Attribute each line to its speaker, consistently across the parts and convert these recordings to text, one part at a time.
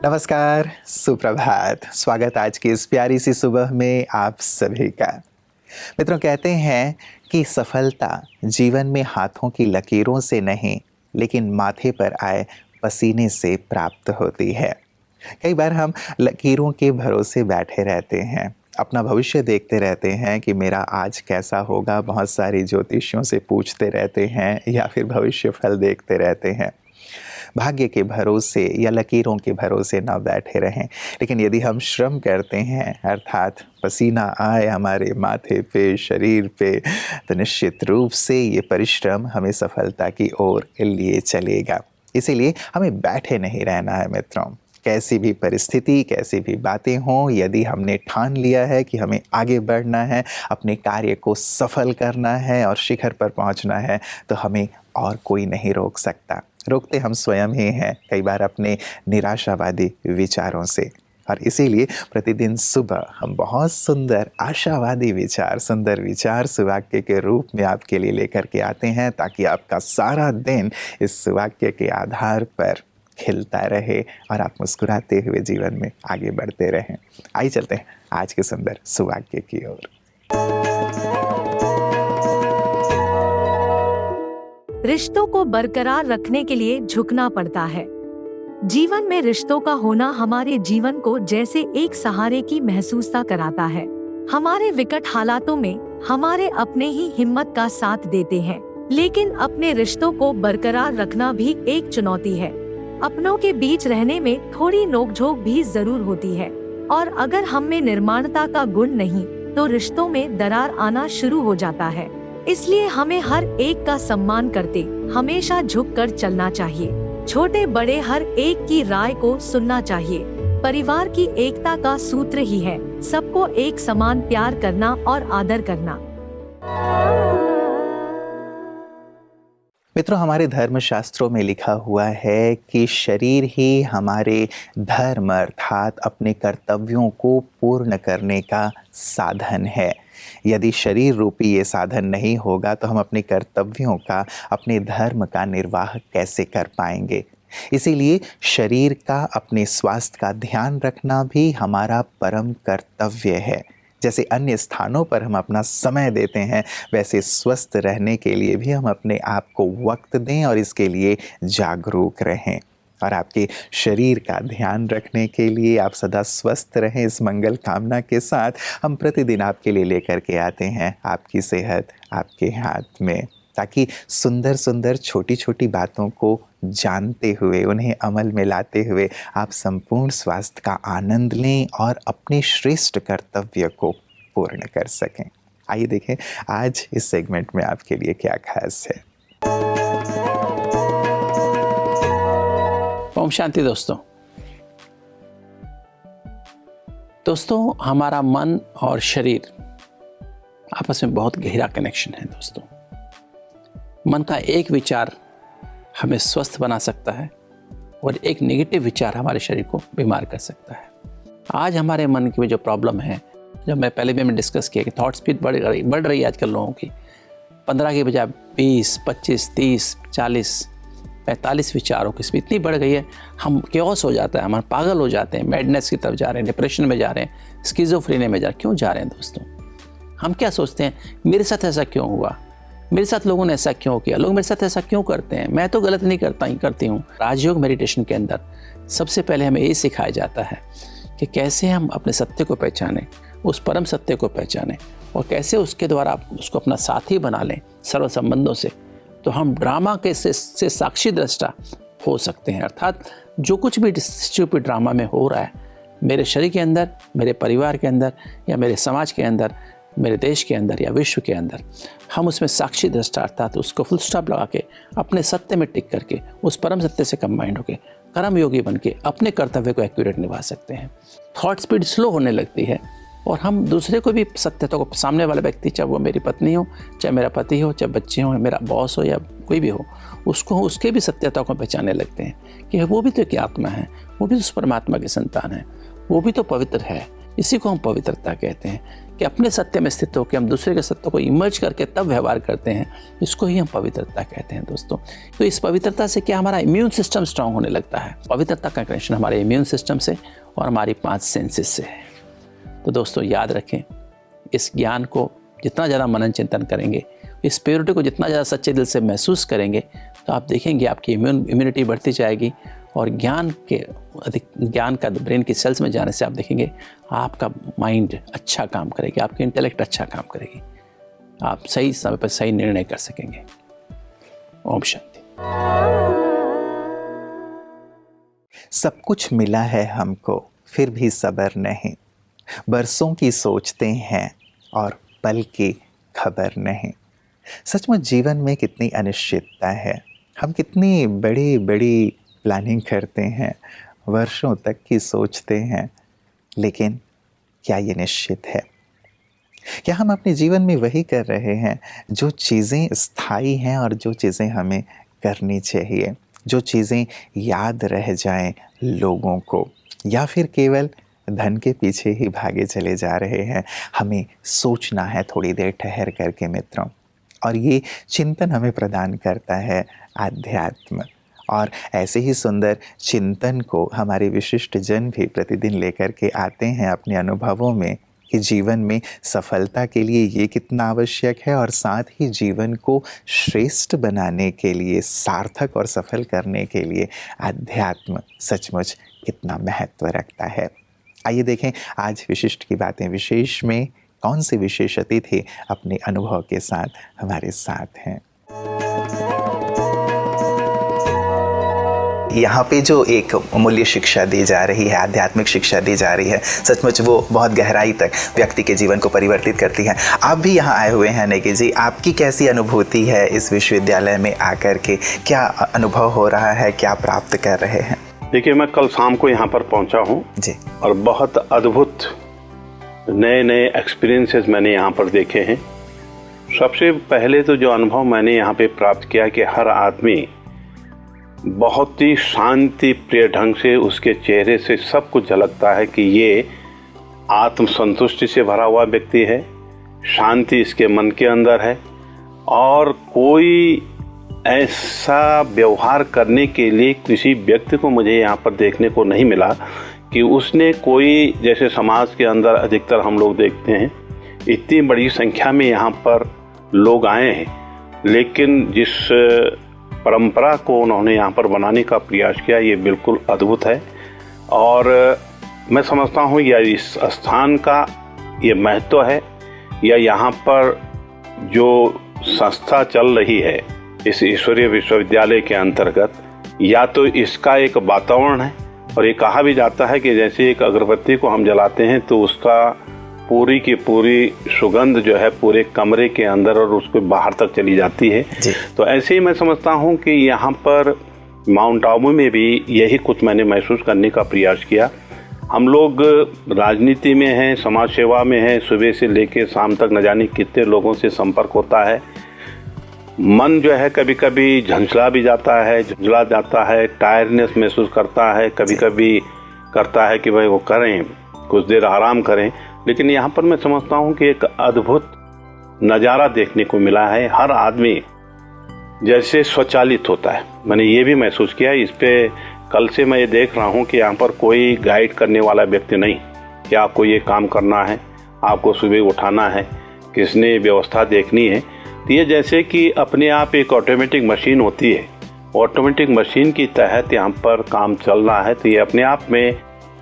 Speaker 1: नमस्कार, सुप्रभात। स्वागत आज की इस प्यारी सी सुबह में आप सभी का। मित्रों, कहते हैं कि सफलता जीवन में हाथों की लकीरों से नहीं, लेकिन माथे पर आए पसीने से प्राप्त होती है। कई बार हम लकीरों के भरोसे बैठे रहते हैं, अपना भविष्य देखते रहते हैं कि मेरा आज कैसा होगा, बहुत सारी ज्योतिषियों से पूछते रहते हैं या फिर भविष्य फल देखते रहते हैं। भाग्य के भरोसे या लकीरों के भरोसे ना बैठे रहें, लेकिन यदि हम श्रम करते हैं, अर्थात पसीना आए हमारे माथे पे, शरीर पे, तो निश्चित रूप से ये परिश्रम हमें सफलता की ओर लिए चलेगा। इसीलिए हमें बैठे नहीं रहना है मित्रों। कैसी भी परिस्थिति, कैसी भी बातें हों, यदि हमने ठान लिया है कि हमें आगे बढ़ना है, अपने कार्य को सफल करना है और शिखर पर पहुंचना है, तो हमें और कोई नहीं रोक सकता। रोकते हम स्वयं ही हैं, कई बार अपने निराशावादी विचारों से। और इसीलिए प्रतिदिन सुबह हम बहुत सुंदर आशावादी विचार, सुंदर विचार सुवाक्य के रूप में आपके लिए लेकर के आते हैं, ताकि आपका सारा दिन इस सुवाक्य के आधार पर खिलता रहे और आप मुस्कुराते हुए जीवन में आगे बढ़ते रहें। आइए चलते हैं आज के सुंदर सुवाक्य की ओर।
Speaker 2: रिश्तों को बरकरार रखने के लिए झुकना पड़ता है। जीवन में रिश्तों का होना हमारे जीवन को जैसे एक सहारे की महसूसता कराता है। हमारे विकट हालातों में हमारे अपने ही हिम्मत का साथ देते हैं, लेकिन अपने रिश्तों को बरकरार रखना भी एक चुनौती है। अपनों के बीच रहने में थोड़ी नोकझोंक भी जरूर होती है, और अगर हम में निर्माणता का गुण नहीं तो रिश्तों में दरार आना शुरू हो जाता है। इसलिए हमें हर एक का सम्मान करते हमेशा झुककर चलना चाहिए। छोटे बड़े हर एक की राय को सुनना चाहिए। परिवार की एकता का सूत्र ही है सबको एक समान प्यार करना और आदर करना।
Speaker 1: मित्रों, हमारे धर्मशास्त्रों में लिखा हुआ है कि शरीर ही हमारे धर्म अर्थात अपने कर्तव्यों को पूर्ण करने का साधन है। यदि शरीर रूपी ये साधन नहीं होगा तो हम अपने कर्तव्यों का, अपने धर्म का निर्वाह कैसे कर पाएंगे। इसीलिए शरीर का, अपने स्वास्थ्य का ध्यान रखना भी हमारा परम कर्तव्य है। जैसे अन्य स्थानों पर हम अपना समय देते हैं, वैसे स्वस्थ रहने के लिए भी हम अपने आप को वक्त दें और इसके लिए जागरूक रहें। और आपके शरीर का ध्यान रखने के लिए, आप सदा स्वस्थ रहें, इस मंगल कामना के साथ हम प्रतिदिन आपके लिए लेकर के आते हैं आपकी सेहत आपके हाथ में, ताकि सुंदर सुंदर छोटी छोटी बातों को जानते हुए, उन्हें अमल में लाते हुए आप संपूर्ण स्वास्थ्य का आनंद लें और अपने श्रेष्ठ कर्तव्य को पूर्ण कर सकें। आइए देखें आज इस सेगमेंट में आपके लिए क्या खास है।
Speaker 3: ओम शांति। दोस्तों, हमारा मन और शरीर आपस में बहुत गहरा कनेक्शन है। दोस्तों, मन का एक विचार हमें स्वस्थ बना सकता है और एक नेगेटिव विचार हमारे शरीर को बीमार कर सकता है। आज हमारे मन की जो प्रॉब्लम है, जब मैं पहले भी डिस्कस किया कि थॉट स्पीड बढ़ रही है आजकल लोगों की। 15 के बजाय 20, 25, 30, 40, 45 विचारों की स्पीड इतनी बढ़ गई है, हम केओस हो जाता है, हम पागल हो जाते हैं, मैडनेस की तरफ जा रहे हैं, डिप्रेशन में जा रहे हैं, स्किज़ोफ्रेनिया में जा रहे हैं। क्यों जा रहे हैं दोस्तों? हम क्या सोचते हैं, मेरे साथ ऐसा क्यों हुआ, मेरे साथ लोगों ने ऐसा क्यों किया, लोग मेरे साथ ऐसा क्यों करते हैं, मैं तो गलत नहीं करती हूँ। राजयोग मेडिटेशन के अंदर सबसे पहले हमें ये सिखाया जाता है कि कैसे हम अपने सत्य को पहचानें, उस परम सत्य को पहचानें, और कैसे उसके द्वारा उसको अपना साथी बना लें सर्व संबंधों से। तो हम ड्रामा के से साक्षी दृष्टा हो सकते हैं। अर्थात जो कुछ भी स्टूपिड ड्रामा में हो रहा है मेरे शरीर के अंदर, मेरे परिवार के अंदर, या मेरे समाज के अंदर, मेरे देश के अंदर या विश्व के अंदर, हम उसमें साक्षी दृष्टा अर्थात उसको फुल स्टॉप लगा के अपने सत्य में टिक करके उस परम सत्य से कंबाइंड होकर कर्म योगी बन के अपने कर्तव्य को एक्यूरेट निभा सकते हैं। थॉट स्पीड स्लो होने लगती है और हम दूसरे को भी सत्यता को, सामने वाला व्यक्ति, चाहे वो मेरी पत्नी हो, चाहे मेरा पति हो, चाहे बच्चे हो, मेरा बॉस हो या कोई भी हो, उसको उसके भी सत्यता को पहचानने लगते हैं कि वो भी तो एक आत्मा है, वो भी तो उस परमात्मा की संतान है, वो भी तो पवित्र है, इसी को हम पवित्रता कहते हैं, कि अपने सत्य में स्थित होकर हम दूसरे के सत्य को इमर्ज करके तब व्यवहार करते हैं, इसको ही हम पवित्रता कहते हैं दोस्तों। तो इस पवित्रता से क्या हमारा इम्यून सिस्टम स्ट्रांग होने लगता है। पवित्रता का कनेक्शन हमारे इम्यून सिस्टम से और हमारी 5 सेंसेस से है। तो दोस्तों याद रखें, इस ज्ञान को जितना ज़्यादा मनन चिंतन करेंगे, इस प्योरिटी को जितना ज़्यादा सच्चे दिल से महसूस करेंगे, तो आप देखेंगे आपकी इम्यूनिटी बढ़ती जाएगी और ज्ञान का ब्रेन की सेल्स में जाने से आप देखेंगे आपका माइंड अच्छा काम करेगी, आपकी इंटेलेक्ट अच्छा काम करेगी, आप सही समय पर सही निर्णय कर सकेंगे। ओम शांति।
Speaker 1: सब कुछ मिला है हमको, फिर भी सब्र नहीं, बरसों की सोचते हैं और पल की खबर नहीं। सचमुच जीवन में कितनी अनिश्चितता है। हम कितनी बड़ी बड़ी प्लानिंग करते हैं, वर्षों तक की सोचते हैं, लेकिन क्या ये निश्चित है? क्या हम अपने जीवन में वही कर रहे हैं जो चीज़ें स्थायी हैं और जो चीज़ें हमें करनी चाहिए, जो चीज़ें याद रह जाएं लोगों को, या फिर केवल धन के पीछे ही भागे चले जा रहे हैं? हमें सोचना है थोड़ी देर ठहर करके मित्रों, और ये चिंतन हमें प्रदान करता है आध्यात्म। और ऐसे ही सुंदर चिंतन को हमारे विशिष्ट जन भी प्रतिदिन लेकर के आते हैं अपने अनुभवों में, कि जीवन में सफलता के लिए ये कितना आवश्यक है, और साथ ही जीवन को श्रेष्ठ बनाने के लिए, सार्थक और सफल करने के लिए आध्यात्म सचमुच कितना महत्व रखता है। आइए देखें आज विशिष्ट की बातें विशेष में कौन से विशेष अतिथि अपने अनुभव के साथ हमारे साथ हैं। यहाँ पे जो एक मूल्य शिक्षा दी जा रही है, आध्यात्मिक शिक्षा दी जा रही है, सचमुच वो बहुत गहराई तक व्यक्ति के जीवन को परिवर्तित करती है। आप भी यहाँ आए हुए हैं नेगी जी, आपकी कैसी अनुभूति है इस विश्वविद्यालय में आकर के? क्या अनुभव हो रहा है, क्या प्राप्त कर रहे हैं?
Speaker 4: देखिए, मैं कल शाम को यहाँ पर पहुँचा हूँ
Speaker 1: जी, और
Speaker 4: बहुत अद्भुत नए नए एक्सपीरियंसेस मैंने यहाँ पर देखे हैं। सबसे पहले तो जो अनुभव मैंने यहाँ पे प्राप्त किया कि हर आदमी बहुत ही शांति प्रिय ढंग से, उसके चेहरे से सब कुछ झलकता है कि ये आत्मसंतुष्टि से भरा हुआ व्यक्ति है, शांति इसके मन के अंदर है, और कोई ऐसा व्यवहार करने के लिए किसी व्यक्ति को मुझे यहाँ पर देखने को नहीं मिला कि उसने कोई, जैसे समाज के अंदर अधिकतर हम लोग देखते हैं इतनी बड़ी संख्या में यहाँ पर लोग आए हैं, लेकिन जिस परंपरा को उन्होंने यहाँ पर बनाने का प्रयास किया, ये बिल्कुल अद्भुत है। और मैं समझता हूँ या इस स्थान का ये महत्व है, या यहाँ पर जो संस्था चल रही है इस ईश्वरीय विश्वविद्यालय के अंतर्गत, या तो इसका एक वातावरण है, और ये कहा भी जाता है कि जैसे एक अगरबत्ती को हम जलाते हैं तो उसका पूरी की पूरी सुगंध जो है पूरे कमरे के अंदर और उसको बाहर तक चली जाती है। तो ऐसे ही मैं समझता हूँ कि यहाँ पर माउंट आबू में भी यही कुछ मैंने महसूस करने का प्रयास किया। हम लोग राजनीति में हैं, समाज सेवा में हैं, सुबह से लेकर शाम तक न जाने कितने लोगों से संपर्क होता है। मन जो है कभी कभी झंझला भी जाता है, झुंझला जाता है, टायर्डनेस महसूस करता है, कभी कभी करता है कि भाई वो करें, कुछ देर आराम करें। लेकिन यहाँ पर मैं समझता हूँ कि एक अद्भुत नज़ारा देखने को मिला है। हर आदमी जैसे स्वचालित होता है, मैंने ये भी महसूस किया। इस पे कल से मैं ये देख रहा हूँ कि यहाँ पर कोई गाइड करने वाला व्यक्ति नहीं कि आपको ये काम करना है, आपको सुबह उठाना है, किसने व्यवस्था देखनी है। तो ये जैसे कि अपने आप एक ऑटोमेटिक मशीन होती है, ऑटोमेटिक मशीन की तहत यहाँ पर काम चल रहा है। तो ये अपने आप में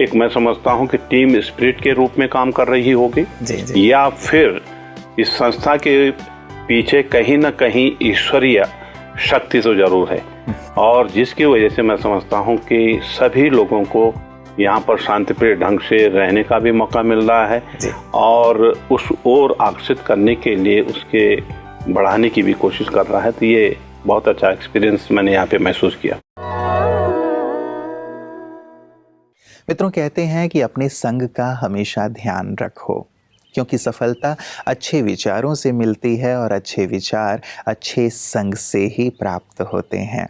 Speaker 4: एक, मैं समझता हूँ कि टीम स्पिरिट के रूप में काम कर रही होगी जी। या फिर इस संस्था के पीछे कहीं ना कहीं ईश्वरीय शक्ति तो जरूर है, और जिसकी वजह से मैं समझता हूँ कि सभी लोगों को यहाँ पर शांतिप्रिय ढंग से रहने का भी मौका मिल रहा है जी। और उस ओर आकर्षित करने के लिए उसके बढ़ाने की भी कोशिश कर रहा है। तो ये बहुत अच्छा एक्सपीरियंस मैंने यहाँ पे महसूस किया।
Speaker 1: मित्रों, कहते हैं कि अपने संग का हमेशा ध्यान रखो, क्योंकि सफलता अच्छे विचारों से मिलती है और अच्छे विचार अच्छे संग से ही प्राप्त होते हैं।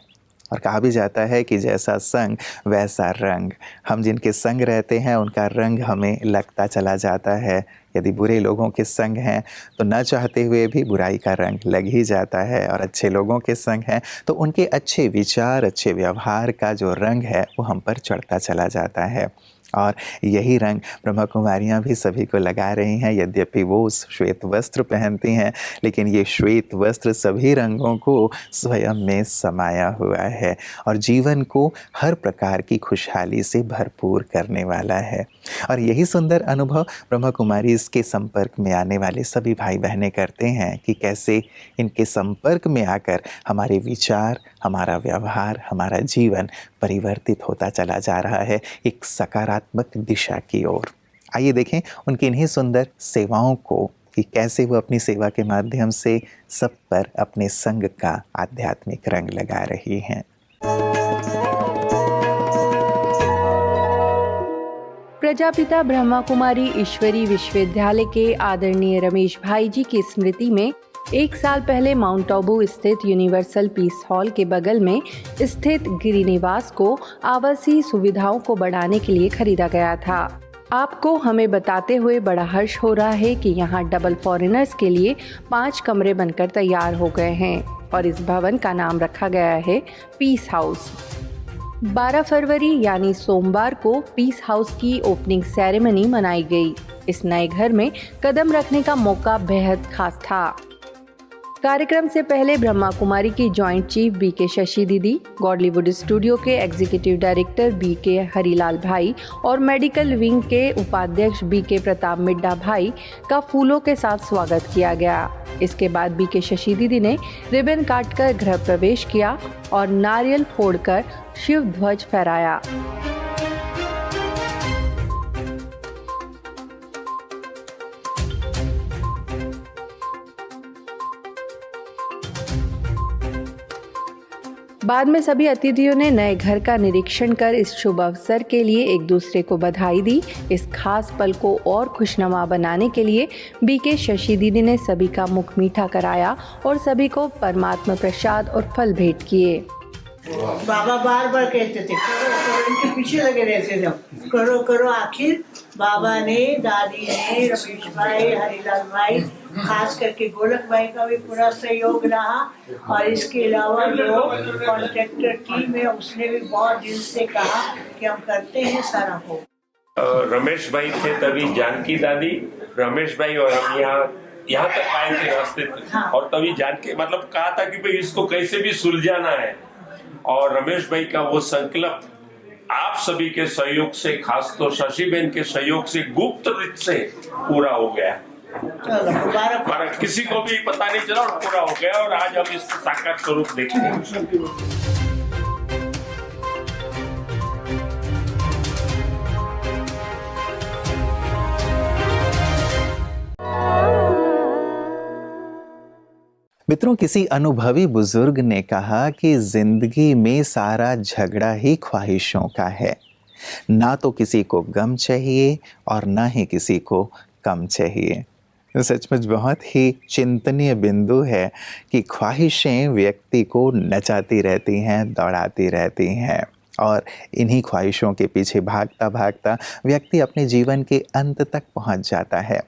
Speaker 1: और कहा भी जाता है कि जैसा संग वैसा रंग। हम जिनके संग रहते हैं उनका रंग हमें लगता चला जाता है। यदि बुरे लोगों के संग हैं तो न चाहते हुए भी बुराई का रंग लग ही जाता है, और अच्छे लोगों के संग हैं तो उनके अच्छे विचार, अच्छे व्यवहार का जो रंग है वो हम पर चढ़ता चला जाता है। और यही रंग ब्रह्मा कुमारियाँ भी सभी को लगा रही हैं। यद्यपि वो श्वेत वस्त्र पहनती हैं, लेकिन ये श्वेत वस्त्र सभी रंगों को स्वयं में समाया हुआ है और जीवन को हर प्रकार की खुशहाली से भरपूर करने वाला है। और यही सुंदर अनुभव ब्रह्मा कुमारी इसके संपर्क में आने वाले सभी भाई बहनें करते हैं कि कैसे इनके संपर्क में आकर हमारे विचार, हमारा व्यवहार, हमारा जीवन परिवर्तित होता चला जा रहा है एक सकारात्मक दिशा की ओर। आइए देखें उनकी इन्हीं सुंदर सेवाओं को कि कैसे वो अपनी सेवा के माध्यम से सब पर अपने संग का आध्यात्मिक रंग लगा रही हैं।
Speaker 5: प्रजापिता ब्रह्मा कुमारी ईश्वरी विश्वविद्यालय के आदरणीय रमेश भाई जी की स्मृति में 1 साल पहले माउंट आबू स्थित यूनिवर्सल पीस हॉल के बगल में स्थित गिरिनिवास को आवासीय सुविधाओं को बढ़ाने के लिए खरीदा गया था। आपको हमें बताते हुए बड़ा हर्ष हो रहा है कि यहाँ डबल फॉरेनर्स के लिए 5 कमरे बनकर तैयार हो गए हैं और इस भवन का नाम रखा गया है पीस हाउस। 12 फरवरी यानी सोमवार को पीस हाउस की ओपनिंग सेरेमनी मनाई गई। इस नए घर में कदम रखने का मौका बेहद खास था। कार्यक्रम से पहले ब्रह्मा कुमारी की जॉइंट चीफ बीके शशि दीदी, गॉडलीवुड स्टूडियो के एग्जीक्यूटिव डायरेक्टर बीके हरीलाल भाई और मेडिकल विंग के उपाध्यक्ष बीके प्रताप मिड्डा भाई का फूलों के साथ स्वागत किया गया। इसके बाद बीके शशि दीदी ने रिबन काटकर गृह प्रवेश किया और नारियल फोड़कर शिव ध्वज फहराया। बाद में सभी अतिथियों ने नए घर का निरीक्षण कर इस शुभ अवसर के लिए एक दूसरे को बधाई दी। इस खास पल को और खुशनुमा बनाने के लिए बीके शशि दीदी ने सभी का मुख मीठा कराया और सभी को परमात्मा प्रसाद और फल भेंट किए।
Speaker 6: बाबा बार बार कहते थे करो करो, इनके पीछे लगे रहते थे करो करो। आखिर बाबा ने, दादी ने, रमेश भाई, हरीलाल भाई, खास करके गोलक भाई का भी पूरा सहयोग रहा। और इसके अलावा जो कॉन्ट्रैक्टर टीम है उसने भी बहुत दिल से कहा कि हम करते हैं, सारा हो।
Speaker 7: रमेश भाई थे तभी जानकी दादी, रमेश भाई और हम यहाँ तक आए थे रास्ते पे।
Speaker 6: हाँ।
Speaker 7: और तभी जानकी मतलब कहा था कि भाई इसको कैसे भी सुलझाना है, और रमेश भाई का वो संकल्प आप सभी के सहयोग से, खास तो शशि बहन के सहयोग से गुप्त रूप से पूरा हो गया।
Speaker 6: मुबारक।
Speaker 7: किसी को भी पता नहीं चला और पूरा हो गया, और आज हम इसका साकार स्वरूप देखते हैं।
Speaker 1: मित्रों, किसी अनुभवी बुजुर्ग ने कहा कि जिंदगी में सारा झगड़ा ही ख्वाहिशों का है। ना तो किसी को गम चाहिए और ना ही किसी को कम चाहिए। तो सचमुच बहुत ही चिंतनीय बिंदु है कि ख्वाहिशें व्यक्ति को नचाती रहती हैं, दौड़ाती रहती हैं, और इन्हीं ख्वाहिशों के पीछे भागता भागता व्यक्ति अपने जीवन के अंत तक पहुंच जाता है।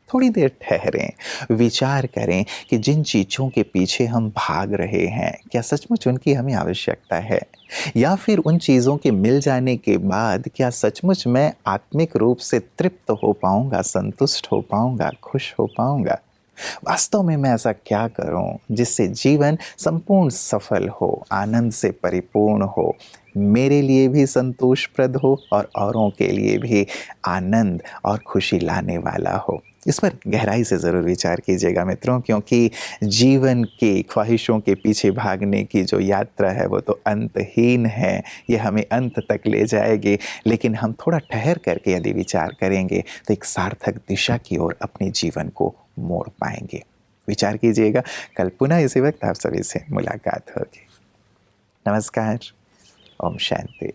Speaker 1: थोड़ी देर ठहरें, विचार करें कि जिन चीज़ों के पीछे हम भाग रहे हैं क्या सचमुच उनकी हमें आवश्यकता है, या फिर उन चीज़ों के मिल जाने के बाद क्या सचमुच मैं आत्मिक रूप से तृप्त हो पाऊंगा, संतुष्ट हो पाऊंगा, खुश हो पाऊंगा। वास्तव में मैं ऐसा क्या करूं जिससे जीवन संपूर्ण सफल हो, आनंद से परिपूर्ण हो, मेरे लिए भी संतोषप्रद हो और औरों के लिए भी आनंद और खुशी लाने वाला हो। इस पर गहराई से ज़रूर विचार कीजिएगा मित्रों, क्योंकि जीवन की ख्वाहिशों के पीछे भागने की जो यात्रा है वो तो अंतहीन है। ये हमें अंत तक ले जाएगी, लेकिन हम थोड़ा ठहर करके यदि विचार करेंगे तो एक सार्थक दिशा की ओर अपने जीवन को मोड़ पाएंगे। विचार कीजिएगा। कल पुनः इसी वक्त आप सभी से मुलाकात होगी। नमस्कार। ओम शांति।